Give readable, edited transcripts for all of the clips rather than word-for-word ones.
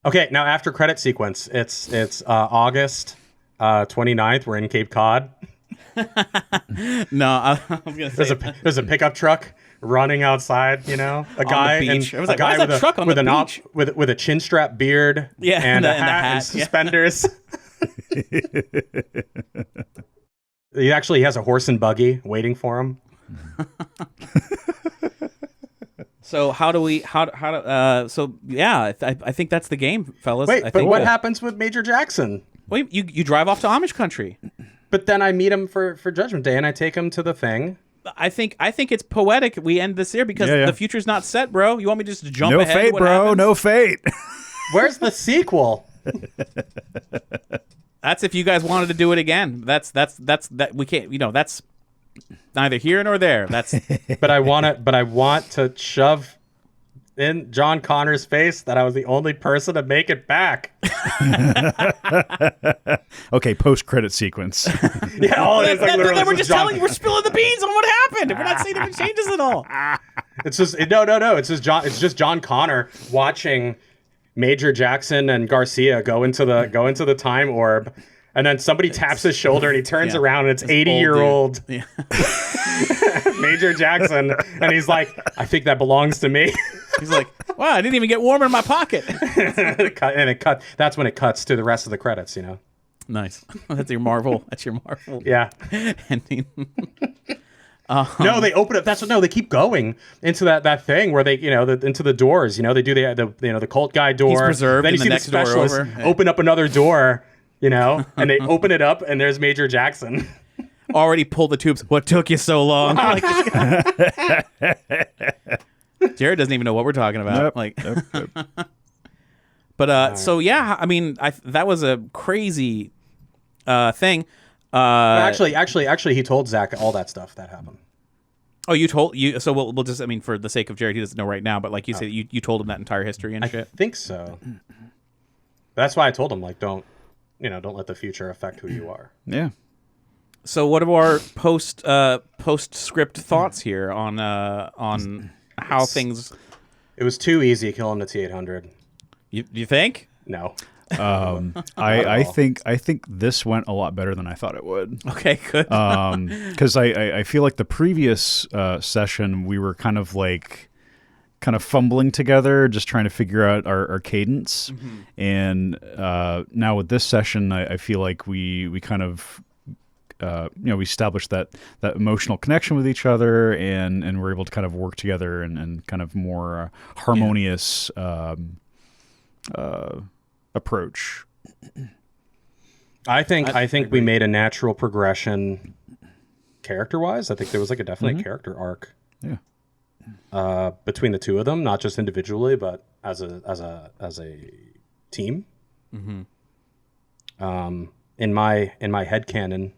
Okay, now after credit sequence, it's August 29th. We're in Cape Cod. No, I was gonna say There's a pickup truck running outside. A guy the beach. I was a like, guy why is that truck on the beach? with a chin strap beard. Yeah, and the a hat and hat, suspenders. He actually has a horse and buggy waiting for him. So how do we? So yeah, I think that's the game, fellas. Wait, I but think, what happens with Major Jackson? Wait, you drive off to Amish country. But then I meet him for Judgment Day, and I take him to the thing. I think it's poetic. We end this here because the future's not set, bro. You want me to just jump ahead? No fate, bro. No fate. Where's the sequel? That's if you guys wanted to do it again. That's that we can't. That's neither here nor there. That's. But I want to shove in John Connor's face that I was the only person to make it back. Okay, post-credit sequence. Yeah, we're just we're spilling the beans on what happened. We're not saying if it changes at all. It's just no. It's just John Connor watching Major Jackson and Garcia go into the time orb, and then somebody taps his shoulder and he turns around and it's 80-year-old Major Jackson, and he's like, "I think that belongs to me." He's like, "Wow, I didn't even get warm in my pocket." That's when it cuts to the rest of the credits. Nice. That's your Marvel. Yeah. Ending. No, they open up. They keep going into that thing where they, into the doors. They do the cult guy door. He's preserved. Then you in see the the next door specialists over. open up another door. And they open it up, and there's Major Jackson. Already pulled the tubes. What took you so long? Jarrod doesn't even know what we're talking about. Nope. But so yeah, I mean, that was a crazy thing. Actually, he told Zach all that stuff that happened. Oh, you told you? So we'll just. I mean, for the sake of Jarrod, he doesn't know right now. But like you said, you told him that entire history and shit. I think so. That's why I told him, like, don't let the future affect who you are. Yeah. So what are our postscript thoughts here on how things? It was too easy killing the T-800. You think? No. I think this went a lot better than I thought it would. Okay, good. Because I feel like the previous session we were kind of fumbling together, just trying to figure out our cadence. Mm-hmm. And now with this session, I feel like we kind of we established that emotional connection with each other, and we're able to kind of work together and kind of more harmonious approach. I think we made a natural progression character-wise. I think there was like a definite character arc. Yeah. Between the two of them, not just individually, but as a team. Mm-hmm. In my headcanon,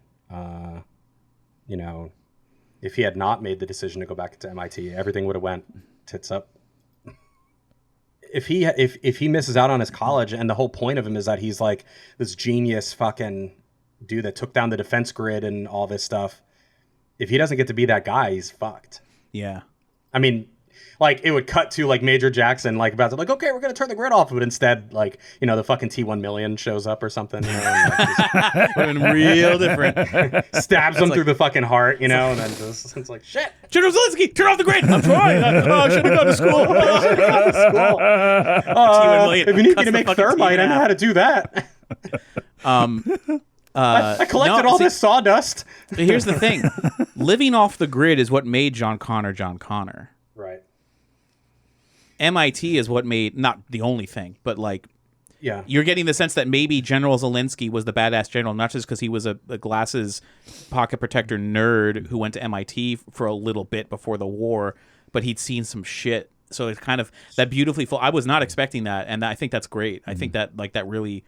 if he had not made the decision to go back to MIT, everything would have went tits up. If he misses out on his college, and the whole point of him is that he's like this genius fucking dude that took down the defense grid and all this stuff, if he doesn't get to be that guy, he's fucked. Yeah. I mean, like, it would cut to like Major Jackson about to okay, we're gonna turn the grid off, but instead, like, the fucking T1 million shows up or something. Would have been real different. Stabs him through the fucking heart, and then just it's like shit. General Zelensky, turn off the grid. I'm trying. I should have gone to school. If you need me to make thermite, I know how to do that. I collected all this sawdust. Here's the thing. Living off the grid is what made John Connor. Right. MIT is what made, not the only thing, but like, yeah, you're getting the sense that maybe General Zelensky was the badass general, not just because he was a glasses pocket protector nerd who went to MIT for a little bit before the war, but he'd seen some shit. So it's kind of that beautifully full. I was not expecting that, and I think that's great. I think that that really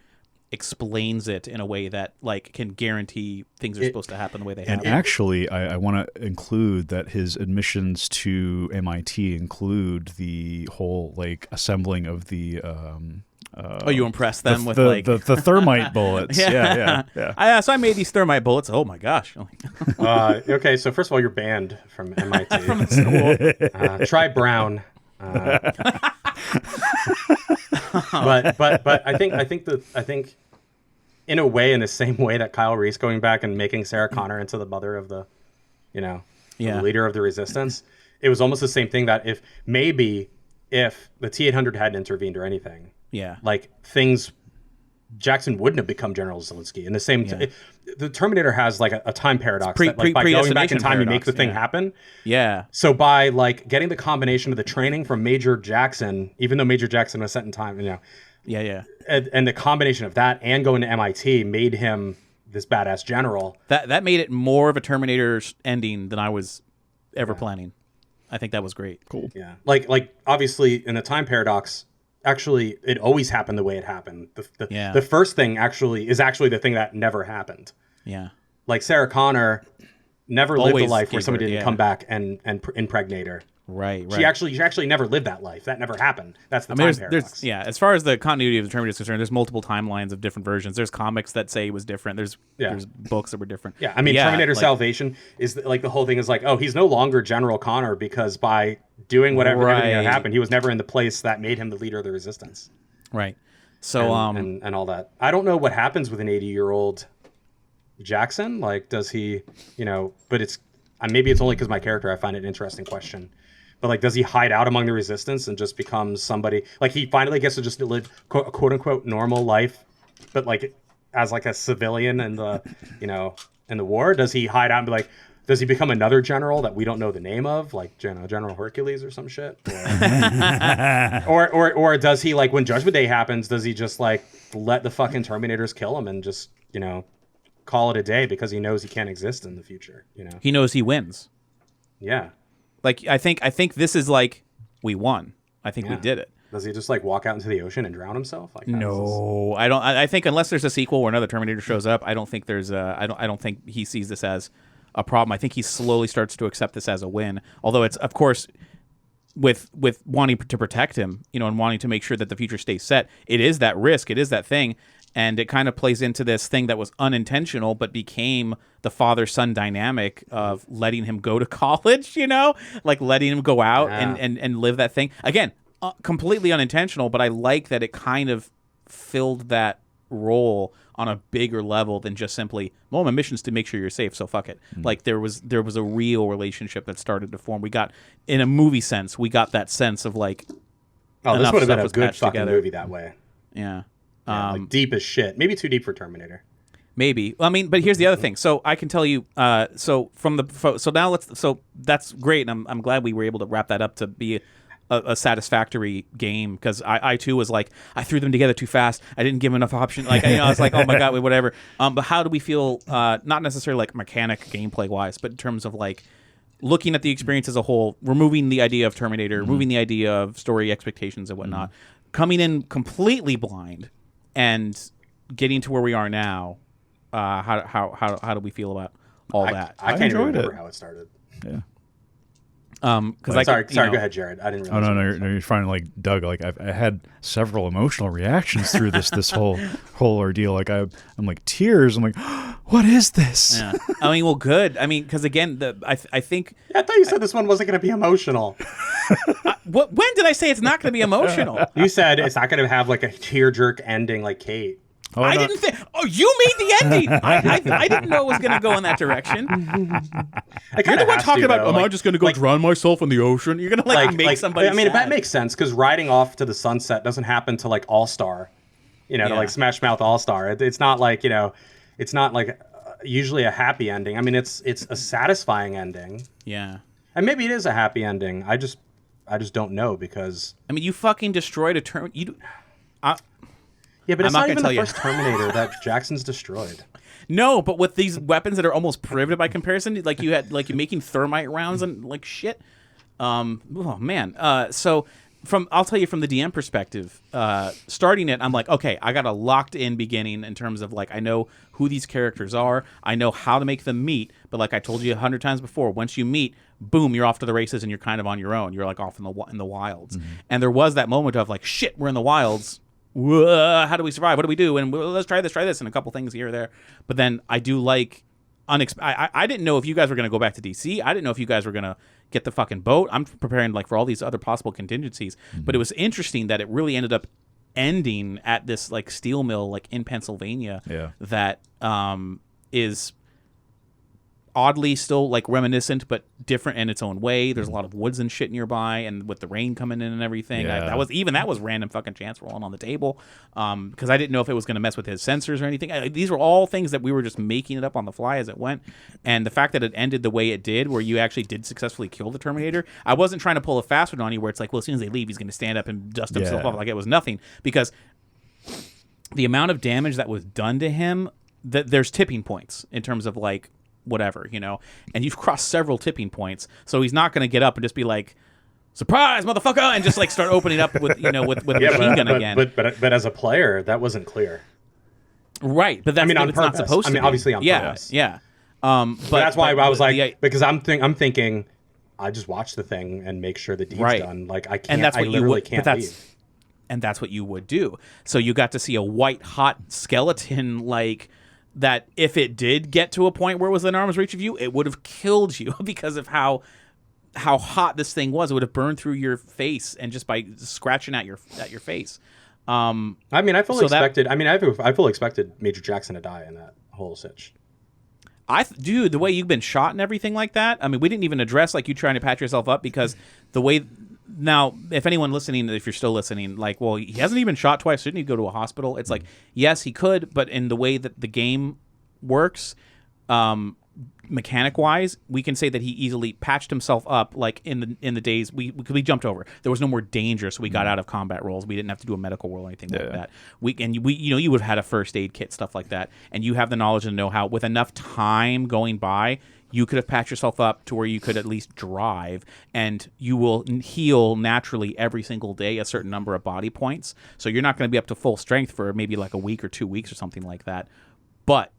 explains it in a way that like can guarantee things are supposed to happen the way they happen. And actually, I want to include that his admissions to MIT include the whole like assembling of the. You impressed them with the thermite bullets. Yeah. So I made these thermite bullets. Oh my gosh. Okay, so first of all, you're banned from MIT. From school. Try Brown. but I think in a way, in the same way that Kyle Reese going back and making Sarah Connor into the mother of the, the leader of the resistance, it was almost the same thing that if the T-800 hadn't intervened or anything, like Jackson wouldn't have become General Zelensky. In the same, the Terminator has like a time paradox that like by going back in time you make the thing happen. Yeah. So by like getting the combination of the training from Major Jackson, even though Major Jackson was set in time, and the combination of that and going to MIT made him this badass general. That made it more of a Terminator ending than I was ever planning. I think that was great. Cool. Yeah. Like obviously in the time paradox, actually it always happened the way it happened. The first thing is actually the thing that never happened. Yeah. Like Sarah Connor never lived a life where somebody didn't yeah. come back and impregnate her. Right. She actually never lived that life. That never happened. That's the time paradox. As far as the continuity of the Terminator is concerned, there's multiple timelines of different versions. There's comics that say it was different. There's books that were different. Yeah, I mean, Terminator Salvation is like the whole thing is like, oh, he's no longer General Connor because by doing whatever everything that happened, he was never in the place that made him the leader of the resistance. Right. So and all that. I don't know what happens with an 80-year-old Jackson. Like, does he, but it's maybe it's only because my character. I find it an interesting question. But like, does he hide out among the resistance and just become somebody? Like, he finally gets to just live quote unquote normal life, but like as like a civilian in the in the war. Does he hide out and be like? Does he become another general that we don't know the name of, like General Hercules or some shit? Or does he, like, when Judgment Day happens, does he just like let the fucking Terminators kill him and just call it a day because he knows he can't exist in the future? He knows he wins. Yeah. Like, I think this is like, we won. I think we did it. Does he just like walk out into the ocean and drown himself? Like, no, I don't. I think unless there's a sequel where another Terminator shows up, I don't think there's I don't think he sees this as a problem. I think he slowly starts to accept this as a win. Although it's, of course, with wanting to protect him, and wanting to make sure that the future stays set, it is that risk. It is that thing. And it kind of plays into this thing that was unintentional, but became the father-son dynamic of letting him go to college, like letting him go out and live that thing. Again, completely unintentional, but I like that it kind of filled that role on a bigger level than just simply, well, my mission's to make sure you're safe, so fuck it. Like there was a real relationship that started to form. We got, in a movie sense, we got that sense of like, oh, this would have been a good fucking movie that way. Yeah. Like deep as shit. Maybe too deep for Terminator. Maybe. I mean, but here's the other thing. So I can tell you. So now So that's great, and I'm glad we were able to wrap that up to be a satisfactory game, because I too was like, I threw them together too fast. I didn't give them enough options. Like, I was like, oh my god, whatever. But how do we feel? Not necessarily like mechanic gameplay wise, but in terms of like looking at the experience as a whole, removing the idea of Terminator, removing the idea of story expectations and whatnot, coming in completely blind. And getting to where we are now, how do we feel about all that? I can't even remember how it started. Yeah. Because sorry, go ahead, Jarrod. I didn't. Oh no, you're fine. Like Doug, like I had several emotional reactions through this whole ordeal. Like I'm like tears. I'm like, what is this? Yeah. I mean, well, good. I mean, because again, I think. Yeah, I thought you said this one wasn't going to be emotional. When did I say it's not going to be emotional? You said it's not going to have like a tearjerk ending like Kate. Oh, I didn't think. Oh, you made the ending. I didn't know it was going to go in that direction. You're the one talking about. Am I just going to go drown myself in the ocean? You're going to make somebody. I mean, sad. that makes sense because riding off to the sunset doesn't happen to like All Star, to like Smash Mouth All Star. It's not like it's not like usually a happy ending. I mean, it's a satisfying ending. Yeah, and maybe it is a happy ending. I just don't know because. I mean, you fucking destroyed a turn. Yeah, but it's not even the first Terminator that Jackson's destroyed. No, but with these weapons that are almost prohibitive by comparison, like you had, like you're making thermite rounds and like shit. Oh man. So I'll tell you from the DM perspective, starting it, I'm like, okay, I got a locked in beginning in terms of like, I know who these characters are. I know how to make them meet. But like I told you 100 times before, once you meet, boom, you're off to the races and you're kind of on your own. You're like off in the wilds. Mm-hmm. And there was that moment of like, shit, we're in the wilds. How do we survive? What do we do? And let's try this, and a couple things here or there. But then I do like I didn't know if you guys were going to go back to DC. I didn't know if you guys were going to get the fucking boat. I'm preparing like for all these other possible contingencies. But it was interesting that it really ended up ending at this like steel mill like in Pennsylvania that is oddly still like reminiscent but different in its own way. There's a lot of woods and shit nearby, and with the rain coming in and everything, that was random fucking chance rolling on the table, because I didn't know if it was going to mess with his sensors or anything. These were all things that we were just making it up on the fly as it went, and the fact that it ended the way it did, where you actually did successfully kill the Terminator, I wasn't trying to pull a fast one on you where it's like, well, as soon as they leave, he's going to stand up and dust himself off like it was nothing, because the amount of damage that was done to him, that there's tipping points in terms of like whatever, and you've crossed several tipping points, so he's not going to get up and just be like, surprise motherfucker, and just like start opening up with with a machine gun again. But as a player, that wasn't clear, right? But that's, on it's purpose. not supposed to be. Obviously on purpose. But that's why I was like, because I'm thinking I just watch the thing and make sure the deed's done, like I can't, and that's what I literally can't leave. And that's what you would do. So you got to see a white hot skeleton like that. If it did get to a point where it was in arm's reach of you, it would have killed you because of how hot this thing was. It would have burned through your face, and just by scratching at your face. I fully expected. I fully expected Major Jackson to die in that whole sitch. Dude, the way you've been shot and everything like that. I mean, we didn't even address like you trying to patch yourself up, because the way. Now, if anyone listening, if you're still listening, like, well, he hasn't even shot twice, shouldn't he go to a hospital? It's like, yes, he could, but in the way that the game works, mechanic-wise, we can say that he easily patched himself up, like in the days we jumped over. There was no more danger, so we got out of combat roles. We didn't have to do a medical roll or anything like that. You would have had a first aid kit, stuff like that, and you have the knowledge and know-how. With enough time going by, you could have patched yourself up to where you could at least drive, and you will heal naturally every single day a certain number of body points. So you're not going to be up to full strength for maybe like a week or 2 weeks or something like that. But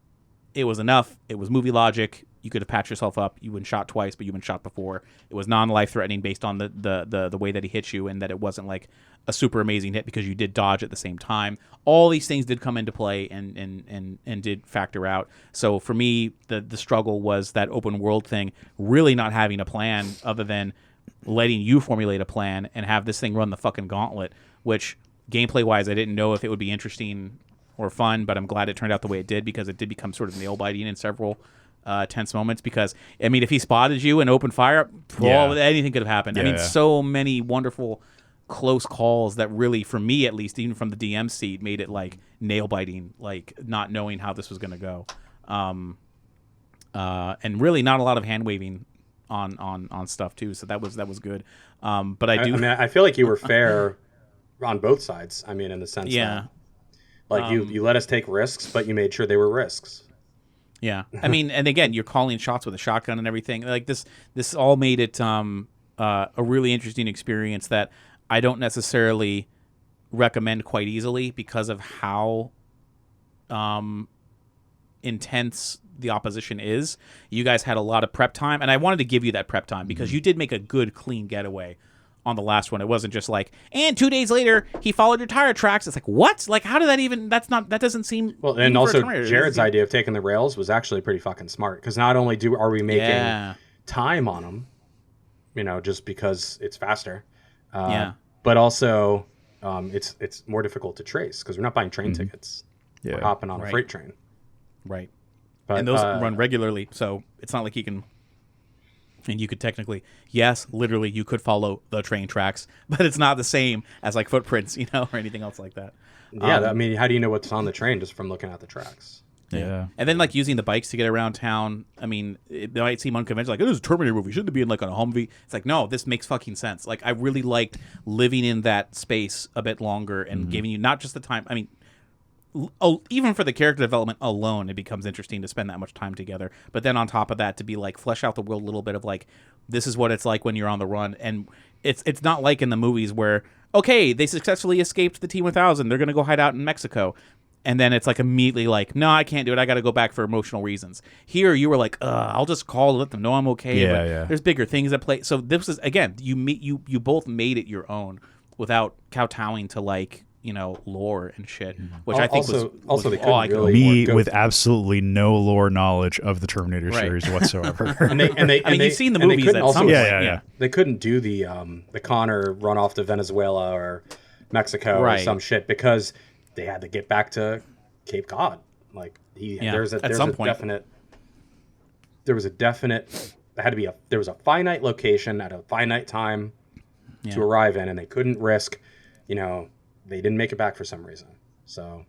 it was enough. It was movie logic. You could have patched yourself up. You've been shot twice, but you've been shot before. It was non-life threatening based on the way that he hit you, and that it wasn't like a super amazing hit because you did dodge at the same time. All these things did come into play and did factor out. So for me, the struggle was that open world thing, really not having a plan other than letting you formulate a plan and have this thing run the fucking gauntlet, which gameplay-wise I didn't know if it would be interesting or fun, but I'm glad it turned out the way it did, because it did become sort of nail-biting in several tense moments. Because, I mean, if he spotted you and opened fire, anything could have happened. So many wonderful close calls that really, for me at least, even from the DM seat, made it like nail-biting, like not knowing how this was going to go. And really not a lot of hand-waving on stuff too, so that was good. But I feel like you were fair on both sides. I mean, in the sense that like you let us take risks, but you made sure they were risks. Yeah, I mean, and again, you're calling shots with a shotgun and everything. Like this all made it a really interesting experience that I don't necessarily recommend quite easily because of how intense the opposition is. You guys had a lot of prep time, and I wanted to give you that prep time because you did make a good, clean getaway on the last one. It wasn't just like, and 2 days later he followed your tire tracks. It's like, what? Like, how did that even? That doesn't seem well. And also, Jarrod's idea of taking the rails was actually pretty fucking smart, because not only are we making time on them, just because it's faster, but also it's more difficult to trace because we're not buying train tickets. We're hopping on a freight train. Right. But, and those run regularly, so it's not like you can. And you could technically, literally, you could follow the train tracks, but it's not the same as like footprints, or anything else like that. Yeah, I mean, how do you know what's on the train just from looking at the tracks? Yeah. And then like using the bikes to get around town. I mean, it might seem unconventional, like, it is a Terminator movie, shouldn't it be in like on a Humvee? It's like, no, this makes fucking sense. Like, I really liked living in that space a bit longer and giving you not just the time. I mean, even for the character development alone, it becomes interesting to spend that much time together. But then on top of that, to be like flesh out the world a little bit of like, this is what it's like when you're on the run. And it's not like in the movies where, okay, they successfully escaped the T-1000, they're going to go hide out in Mexico. And then it's like immediately like, no, I can't do it. I got to go back for emotional reasons. Here, you were like, I'll just call, let them know I'm okay. Yeah. There's bigger things at play. So this is, again, you both made it your own without kowtowing to like lore and shit, which I think also they was all I couldn't could really Me with absolutely no lore knowledge of the Terminator Right. series whatsoever. and they I mean, you've seen the and they movies couldn't at also- some Yeah, point. yeah. They couldn't do the Connor run off to Venezuela or Mexico or Right. some shit because they had to get back to Cape Cod. Like there was a finite location at a finite time to arrive in, and they couldn't risk, they didn't make it back for some reason. So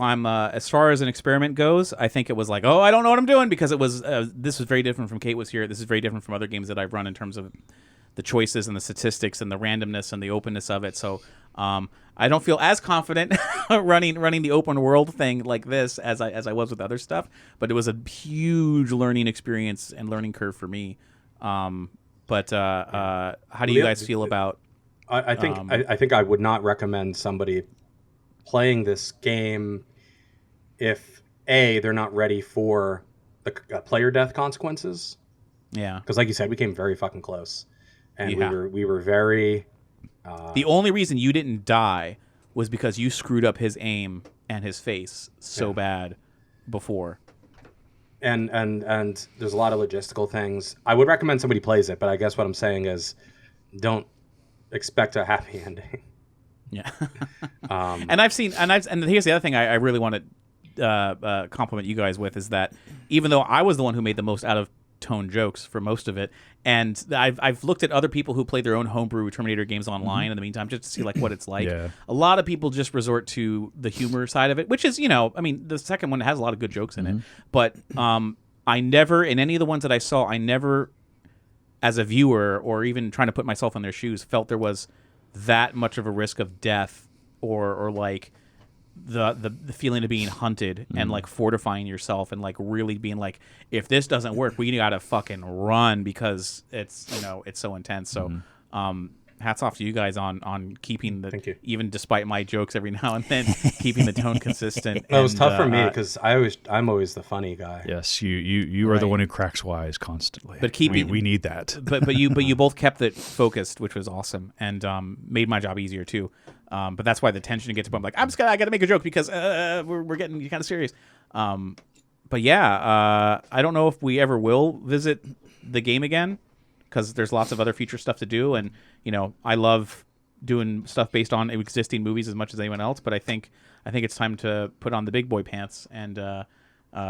I'm as far as an experiment goes, I think it was like, I don't know what I'm doing, because it was this was very different from Kate Was Here. This is very different from other games that I've run in terms of the choices and the statistics and the randomness and the openness of it. So I don't feel as confident running the open world thing like this as I was with other stuff. But it was a huge learning experience and learning curve for me. How do you guys feel about? I think I would not recommend somebody playing this game if they're not ready for the player death consequences. Yeah, because like you said, we came very fucking close, and Yeah. we were very. The only reason you didn't die was because you screwed up his aim and his face so bad before. And there's a lot of logistical things. I would recommend somebody plays it, but I guess what I'm saying is, don't expect a happy ending. Yeah. And here's the other thing I really want to compliment you guys with, is that even though I was the one who made the most out of tone jokes for most of it, and I've looked at other people who played their own homebrew Terminator games online in the meantime, just to see like what it's like. Yeah. A lot of people just resort to the humor side of it, which is, the second one has a lot of good jokes in it, but I never, in any of the ones that I saw, I never, as a viewer or even trying to put myself in their shoes, felt there was that much of a risk of death or like the feeling of being hunted and like fortifying yourself and like really being like, if this doesn't work, we gotta fucking run, because it's it's so intense. So hats off to you guys on keeping Thank you. even despite my jokes every now and then, keeping the tone consistent. That was tough for me because I'm always the funny guy. Yes, you are the one who cracks wise constantly. But we need that. but you both kept it focused, which was awesome, and made my job easier too. But that's why the tension gets to I'm like, I got to make a joke because we're getting kind of serious. But yeah, I don't know if we ever will visit the game again, because there's lots of other future stuff to do, and I love doing stuff based on existing movies as much as anyone else. But I think it's time to put on the big boy pants and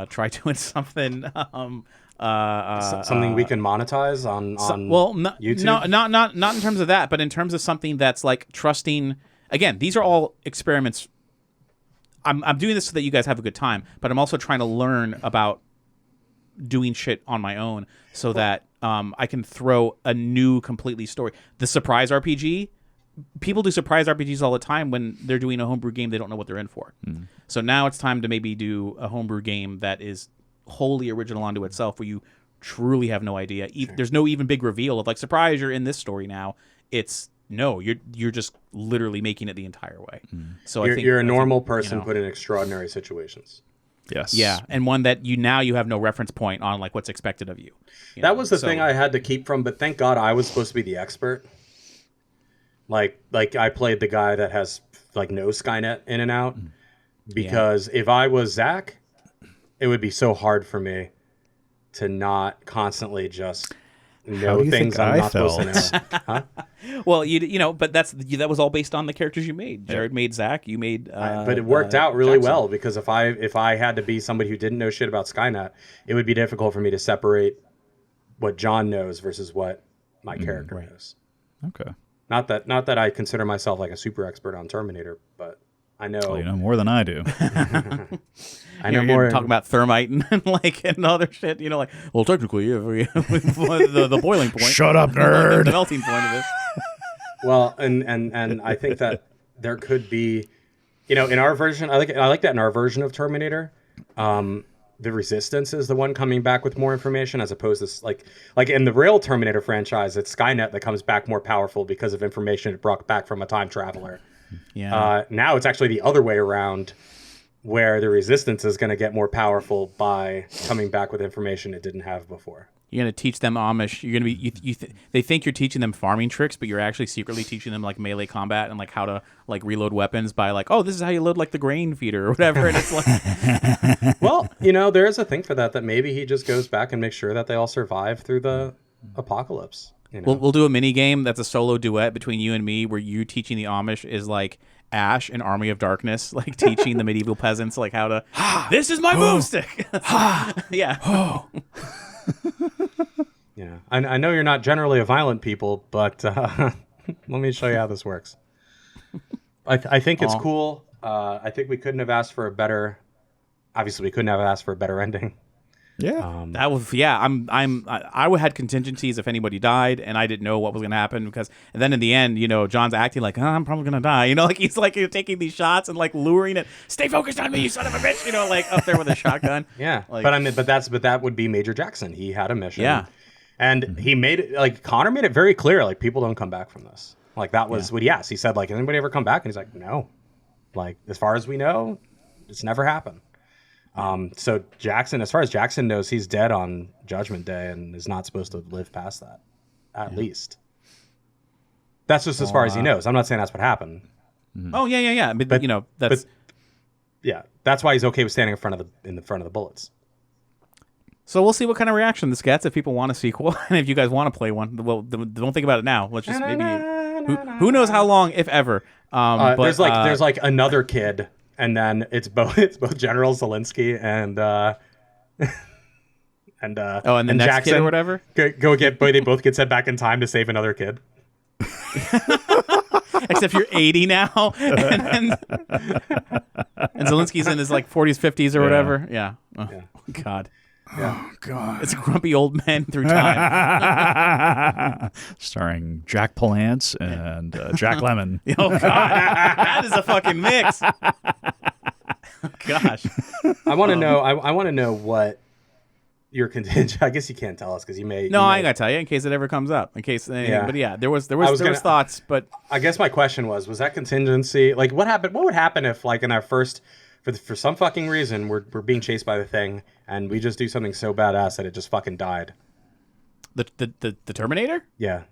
try doing something. Something we can monetize on YouTube. Not in terms of that, but in terms of something that's like trusting. Again, these are all experiments. I'm doing this so that you guys have a good time, but I'm also trying to learn about doing shit on my own so that I can throw a new completely story. The surprise RPG, people do surprise RPGs all the time when they're doing a homebrew game they don't know what they're in for. So now it's time to maybe do a homebrew game that is wholly original unto itself, where you truly have no idea. There's no even big reveal of like, surprise, you're in this story now. It's no, you're just literally making it the entire way. So I think you're a normal person put in extraordinary situations. Yes. Yeah, and one that you have no reference point on like what's expected of you. That was the thing I had to keep from, but thank God I was supposed to be the expert. Like I played the guy that has like no Skynet in and out, because if I was Zach, it would be so hard for me to not constantly just know things I'm not supposed to know. Huh? Well, but that was all based on the characters you made. Jarrod made Zach. You made. But it worked out really Jackson. well, because if I had to be somebody who didn't know shit about Skynet, it would be difficult for me to separate what John knows versus what my character knows. Okay. Oh, Not that I consider myself like a super expert on Terminator, but I know. Well, you know more than I do. I know You're more talking about thermite and and other shit. Well, technically, the boiling point. Shut up, nerd. The melting point of this. Well, and I think that there could be, in our version, I like that in our version of Terminator, the Resistance is the one coming back with more information, as opposed to like in the real Terminator franchise, it's Skynet that comes back more powerful because of information it brought back from a time traveler. Yeah. Now it's actually the other way around, where the Resistance is going to get more powerful by coming back with information it didn't have before. You're gonna teach them Amish. You're gonna be they think you're teaching them farming tricks, but you're actually secretly teaching them like melee combat and like how to like reload weapons by like, oh, this is how you load like the grain feeder or whatever. And it's like, well, there is a thing for that maybe he just goes back and makes sure that they all survive through the apocalypse. We'll do a mini game that's a solo duet between you and me, where you teaching the Amish is like Ash in Army of Darkness, like teaching the medieval peasants like how to. This is my move stick. Yeah. Yeah, I know you're not generally a violent people, but let me show you how this works. I think it's cool. I think we couldn't have asked for a better. Obviously, we couldn't have asked for a better ending. Yeah, that was I had contingencies if anybody died, and I didn't know what was going to happen and then in the end, John's acting like I'm probably going to die. Like he's like taking these shots and like luring it. Stay focused on me, you son of a bitch. Like up there with a shotgun. Yeah, like, but that would be Major Jackson. He had a mission. Yeah. And he made it, like, Connor made it very clear, like, people don't come back from this. Like, that was what he asked. He said, like, anybody ever come back? And he's like, no. Like, as far as we know, it's never happened. So Jackson, as far as Jackson knows, he's dead on Judgment Day and is not supposed to live past that, at least. That's just as far as he knows. I'm not saying that's what happened. Oh, yeah. But that's... yeah, that's why he's okay with standing in front of the bullets. So we'll see what kind of reaction this gets if people want a sequel, and if you guys want to play one. Well, don't think about it now. Let's just maybe who knows how long, if ever. But there's like another kid, and then it's both General Zelensky and the next Jackson kid or whatever. They both get sent back in time to save another kid. Except you're 80 now, and Zelensky's in his like 40s, 50s or whatever. Yeah. Oh, God. Yeah. Oh, God. It's a grumpy old man through time. Starring Jack Palance and Jack Lemmon. Oh, God. That is a fucking mix. Gosh. I want to know. I want to know what your contingent. I guess you can't tell us because you may. No, I ain't gonna tell you in case it ever comes up. In case, but yeah, there was thoughts. But I guess my question was that contingency? Like, what happened? What would happen if, like, in our first, for some fucking reason, we're being chased by the thing, and we just do something so badass that it just fucking died? The Terminator? Yeah.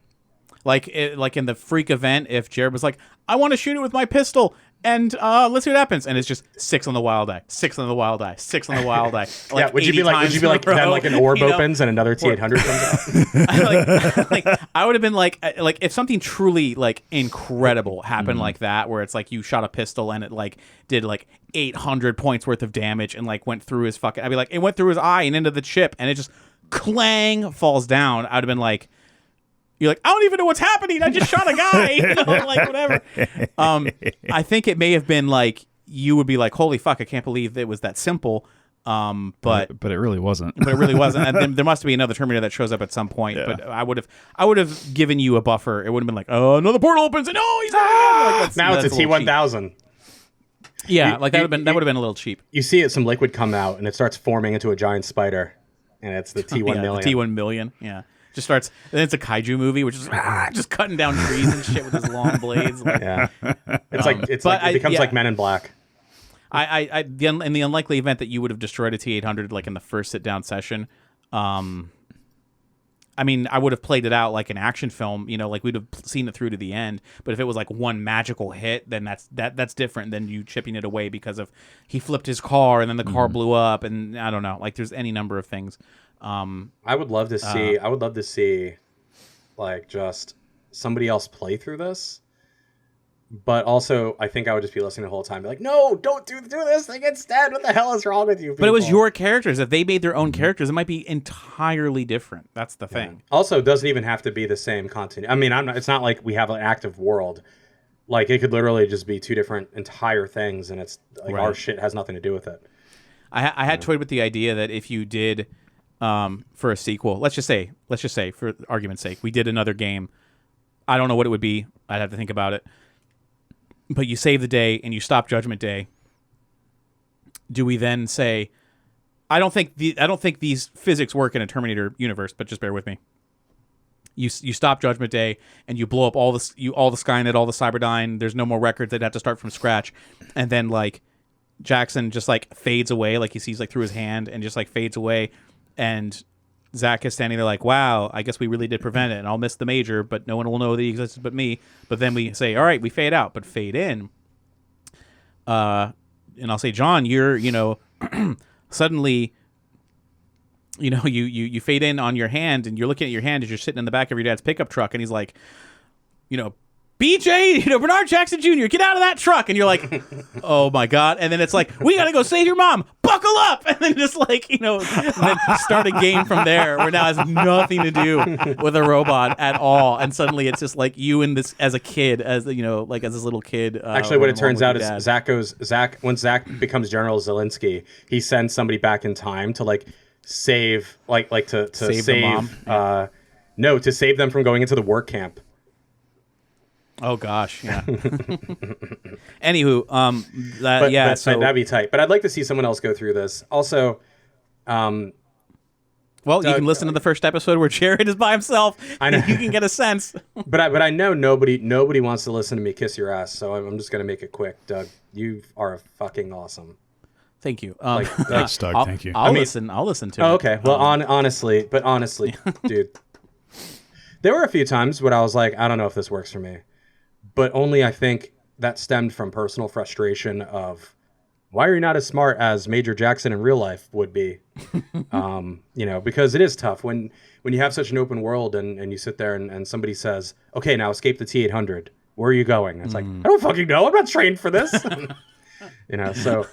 Like in the freak event, if Jarrod was like, I want to shoot it with my pistol, and let's see what happens, and it's just 6 on the wild eye, 6 on the wild eye, 6 on the wild eye. Like yeah, would you be like then like an orb opens and another T-800 comes out? I would have been like if something truly like incredible happened like that, where it's like you shot a pistol and it like did like 800 points worth of damage and like went through his fucking, I'd be like, it went through his eye and into the chip and it just clang falls down. I'd have been like, you're like, I don't even know what's happening. I just shot a guy. Like whatever. I think it may have been like you would be like, holy fuck, I can't believe it was that simple. But it really wasn't. But it really wasn't. And there must be another Terminator that shows up at some point. Yeah. But I would have given you a buffer. It would have been like, oh, another portal opens and he's like, now it's a T-1000. Yeah, like that would have been a little cheap. You see some liquid come out and it starts forming into a giant spider, and it's the T-1000. The T-1000. Yeah. Just starts, and it's a kaiju movie, which is just cutting down trees and shit with his long blades. Like, yeah, it becomes like Men in Black. In the unlikely event that you would have destroyed a T-800 like in the first sit down session, I mean, I would have played it out like an action film, like we'd have seen it through to the end. But if it was like one magical hit, then that's different than you chipping it away because of he flipped his car and then the car blew up, and I don't know, like there's any number of things. I would love to see like just somebody else play through this, but also I think I would just be listening the whole time, be like, no, don't do this thing instead. What the hell is wrong with you people? But it was your characters. If they made their own characters, it might be entirely different. That's the thing. Also, it doesn't even have to be the same content. I mean, it's not like we have an active world. Like it could literally just be 2 different entire things, and it's like our shit has nothing to do with it. I had toyed with the idea that if you did for a sequel, let's just say for argument's sake, we did another game. I don't know what it would be. I'd have to think about it. But you save the day and you stop Judgment Day. Do we then say, I don't think these physics work in a Terminator universe, but just bear with me. You stop Judgment Day and you blow up all the Skynet, all the Cyberdyne. There's no more records. They'd have to start from scratch, and then like Jackson just like fades away, like he sees like through his hand and just like fades away. And Zack is standing there like, wow, I guess we really did prevent it, and I'll miss the major, but no one will know that he existed but me. But then we say, all right, we fade out, but fade in. And I'll say, John, you're, suddenly, you fade in on your hand, and you're looking at your hand as you're sitting in the back of your dad's pickup truck, and he's like, BJ, Bernard Jackson Jr., get out of that truck. And you're like, oh my God. And then it's like, we got to go save your mom. Buckle up. And then just like, and then start a game from there where now has nothing to do with a robot at all. And suddenly it's just like you and this as a kid, as like as this little kid. Actually, what it turns out is when Zack becomes General Zelensky, he sends somebody back in time to like save, to save the mom. No, to save them from going into the work camp. Oh gosh, yeah. Anywho, so that'd be tight. But I'd like to see someone else go through this. Also, well, you can listen to the first episode where Jarrod is by himself. I know. You can get a sense. But I know nobody wants to listen to me kiss your ass, so I'm just gonna make it quick. Doug, you are fucking awesome. Thank you. Thanks, Doug. Thank you. I'll listen to it. Okay. Well, honestly, dude, there were a few times when I was like, I don't know if this works for me. But only I think that stemmed from personal frustration of why are you not as smart as Major Jackson in real life would be? Because it is tough when you have such an open world and you sit there and somebody says, okay, now escape the T-800. Where are you going? It's like, I don't fucking know. I'm not trained for this. So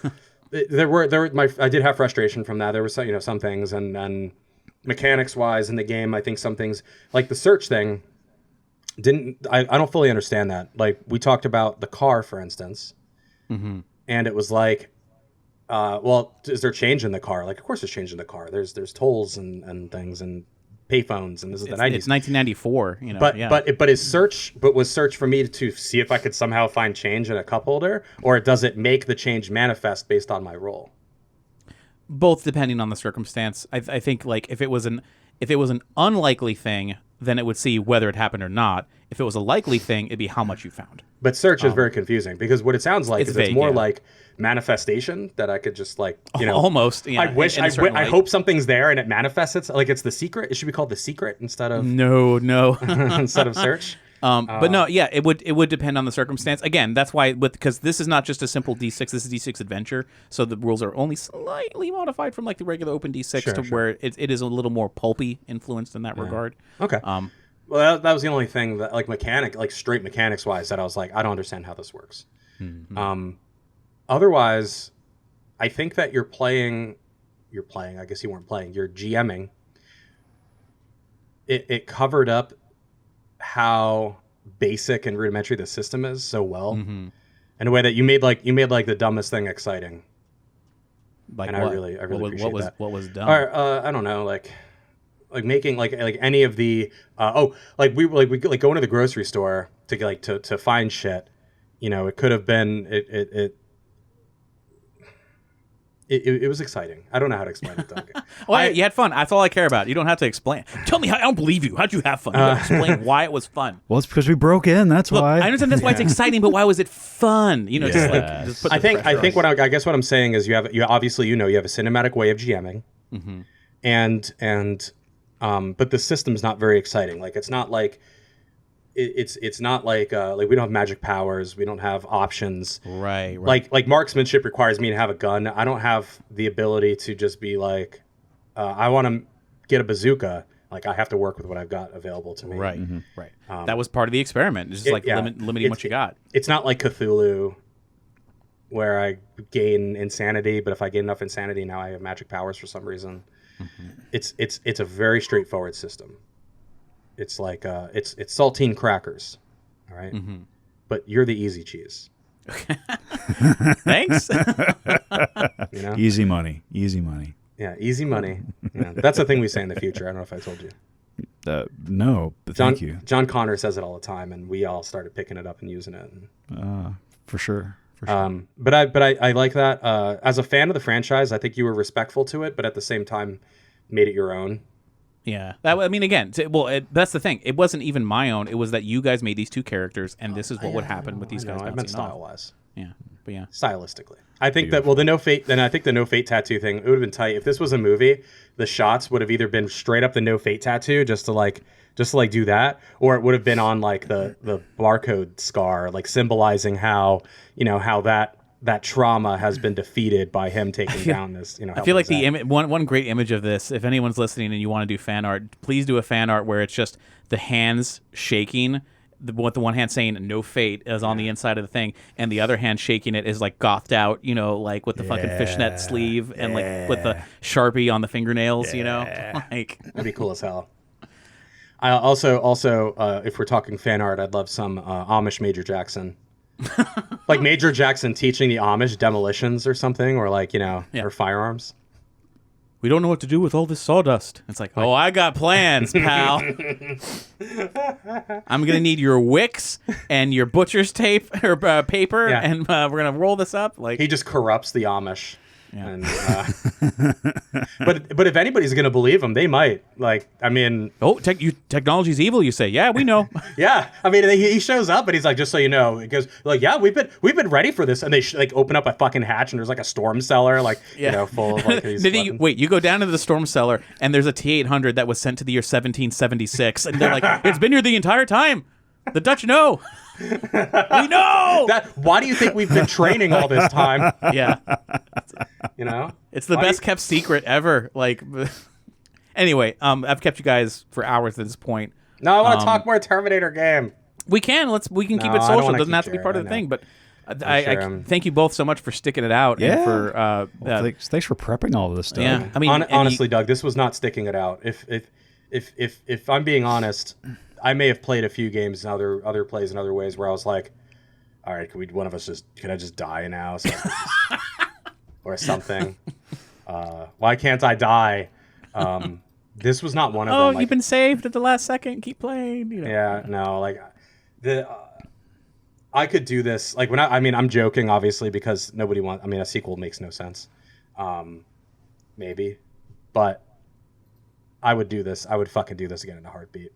I did have frustration from that. There were some things and mechanics wise in the game, I think some things like the search thing, I don't fully understand that. Like we talked about the car, for instance, and it was like, is there change in the car? Like, of course there's change in the car. There's tolls and things and payphones, and this is the 90s. It's 1994, But was search for me to see if I could somehow find change in a cup holder, or does it make the change manifest based on my role? Both depending on the circumstance. I think like if it was an unlikely thing, then it would see whether it happened or not. If it was a likely thing, it'd be how much you found. But search is very confusing because what it sounds like is vague, it's more like manifestation that I could just like, almost. Yeah, I hope something's there and it manifests. It's like it's The Secret. It should be called The Secret instead of no instead of search. But no, yeah, it would depend on the circumstance. Again, that's why because this is not just a simple D6. This is D6 Adventure, so the rules are only slightly modified from like the regular open D6 where it is a little more pulpy influenced in that regard. Okay. Well, that was the only thing that like straight mechanics wise that I was like, I don't understand how this works. Mm-hmm. Otherwise, I think that you're playing. I guess you weren't playing. You're GMing. It covered up how basic and rudimentary the system is so well in a way that you made like the dumbest thing exciting. Like and what? I really appreciate that. What was dumb? Or, I don't know, like making like any of the we go into the grocery store to find shit. It could have been It was exciting. I don't know how to explain it, Doug. Well, you had fun. That's all I care about. You don't have to explain. Tell me how. I don't believe you. How'd you have fun? You gotta explain why it was fun. Well, it's because we broke in. That's why. I understand that's why it's exciting, but why was it fun? Just put I think what I'm saying is you have a cinematic way of GMing, and but the system's not very exciting. Like it's not like. It's not like we don't have magic powers. We don't have options. Right. Like marksmanship requires me to have a gun. I don't have the ability to just be like, I want to get a bazooka. Like I have to work with what I've got available to me. Right. Right. That was part of the experiment. It's just limiting what you got. It's not like Cthulhu, where I gain insanity, but if I gain enough insanity, now I have magic powers for some reason. Mm-hmm. It's a very straightforward system. It's like it's saltine crackers, all right? Mm-hmm. But you're the easy cheese. Thanks. Easy money. Yeah, easy money. Yeah, that's a thing we say in the future. I don't know if I told you. No, but thank you. John Connor says it all the time, and we all started picking it up and using it. For sure. But I like that. As a fan of the franchise, I think you were respectful to it, but at the same time, made it your own. Yeah. That's the thing. It wasn't even my own. It was that you guys made these two characters, and this is what would happen with these guys. I meant style-wise. Yeah. But yeah, stylistically, I think that the No Fate. Then I think the No Fate tattoo thing, it would have been tight if this was a movie. The shots would have either been straight up the No Fate tattoo, just to do that, or it would have been on like the barcode scar, like symbolizing how that trauma has been defeated by him taking down this. I feel like one great image of this. If anyone's listening and you want to do fan art, please do a fan art where it's just the hands shaking. With the one hand saying "No Fate" is on the inside of the thing, and the other hand shaking it is like gothed out, like with the fucking fishnet sleeve and like with the Sharpie on the fingernails, like that'd be cool as hell. I also, if we're talking fan art, I'd love some Amish Major Jackson, like Major Jackson teaching the Amish demolitions or something, or like or firearms. We don't know what to do with all this sawdust. It's like, oh, I got plans, pal. I'm going to need your wicks and your butcher's tape or paper, and we're going to roll this up. Like he just corrupts the Amish. Yeah. And, but if anybody's going to believe him, they might. Like, I mean... Oh, technology's evil, you say. Yeah, we know. Yeah. I mean, he shows up, and he's like, just so you know. He goes, like, yeah, we've been ready for this. And they open up a fucking hatch, and there's like a storm cellar, like, full of like these you go down into the storm cellar, and there's a T-800 that was sent to the year 1776. And they're like, it's been here the entire time. The Dutch know. We know. Why do you think we've been training all this time? Yeah. It's the best kept secret ever. Like, anyway, I've kept you guys for hours at this point. No, I want to talk more Terminator game. We can keep it social. It doesn't have to be part of the thing, but I thank you both so much for sticking it out. Yeah. And for thanks for prepping all of this stuff. Yeah. I mean, honestly, Doug, this was not sticking it out. If I'm being honest, I may have played a few games in other plays in other ways where I was like, all right, can I just die now? Or something. Why can't I die? This was not one of them. Oh, you've been saved at the last second. Keep playing. Yeah, no, like I could do this. Like I'm joking, obviously, because nobody wants. I mean, a sequel makes no sense. Maybe, but I would do this. I would fucking do this again in a heartbeat.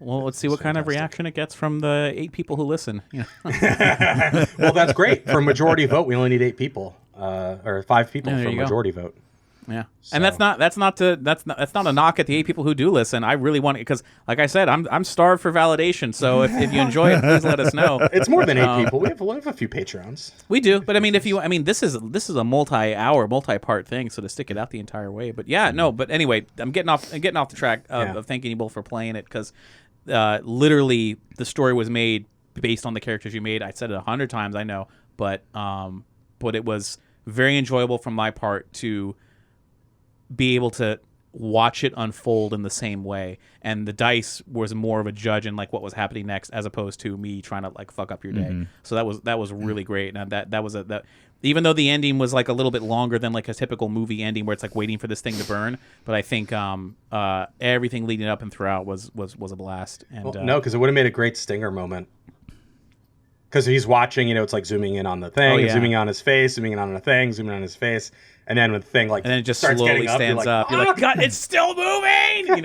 Well, let's see what kind of reaction it gets from the 8 people who listen. Well, that's great. For a majority vote, we only need 8 people, or 5 people for a majority vote. Yeah, so. And that's not a knock at the 8 people who do listen. I really want it because, like I said, I'm starved for validation. So if you enjoy it, please let us know. It's more than 8 people. We have a few Patreons. We do, but I mean, this is a multi-hour, multi-part thing. So to stick it out the entire way, but yeah, no. But anyway, I'm getting off the track of thanking you both for playing it because literally the story was made based on the characters you made. I said it 100 times, I know, but it was very enjoyable from my part to be able to watch it unfold in the same way, and the dice was more of a judge in like what was happening next as opposed to me trying to like fuck up your day. So that was really great, and that was even though the ending was like a little bit longer than like a typical movie ending where it's like waiting for this thing to burn, but I think everything leading up and throughout was a blast. And no, because it would have made a great stinger moment. Because he's watching, it's like zooming in on the thing, zooming on his face, zooming in on the thing, zooming on his face, and then when the thing and then it just starts slowly stands up. You're like, God, it's still moving.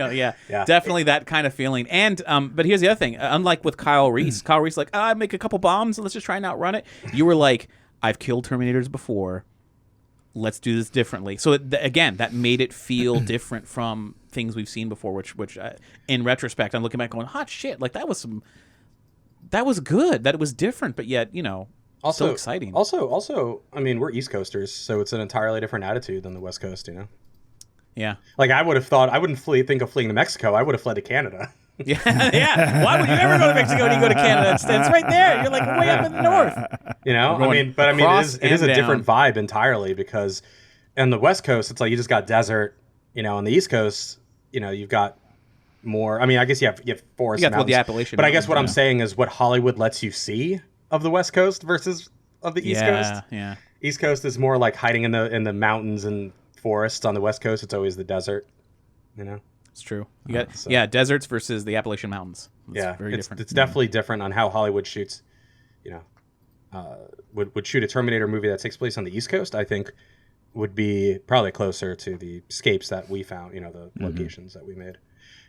Definitely that kind of feeling. And but here's the other thing: unlike with Kyle Reese, like, I make a couple bombs and let's just try and outrun it. You were like, I've killed Terminators before. Let's do this differently. So again, that made it feel different from things we've seen before. Which in retrospect, I'm looking back going, hot shit, like that was good. That it was different, but yet, also so exciting. Also, I mean, we're East Coasters, so it's an entirely different attitude than the West Coast, Yeah. Like I would have thought, I wouldn't think of fleeing to Mexico. I would have fled to Canada. Yeah. Why would you ever go to Mexico when you go to Canada instead? It's right there. You're like way up in the north. It is a different vibe entirely because on the West Coast, it's like you just got desert. On the East Coast, you've got more. I mean, I guess you have forests. You got the Appalachian. But I guess what I'm saying is what Hollywood lets you see of the West Coast versus of the East Coast. Yeah. East Coast is more like hiding in the mountains and forests. On the West Coast, it's always the desert. It's true. You got deserts versus the Appalachian Mountains. Very different. It's definitely different on how Hollywood shoots. Would shoot a Terminator movie that takes place on the East Coast. I think would be probably closer to the escapes that we found. The locations that we made.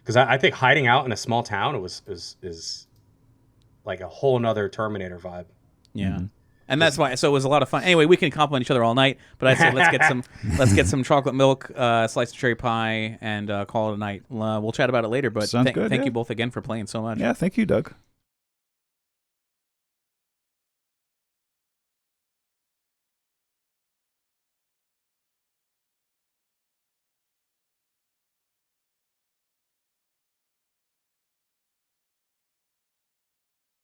Because I think hiding out in a small town is like a whole nother Terminator vibe. Yeah. And that's why. So it was a lot of fun. Anyway, we can compliment each other all night. But I said let's get some chocolate milk, slice of cherry pie, and call it a night. We'll chat about it later. But Sounds good, thank you both again for playing so much. Yeah, thank you, Doug.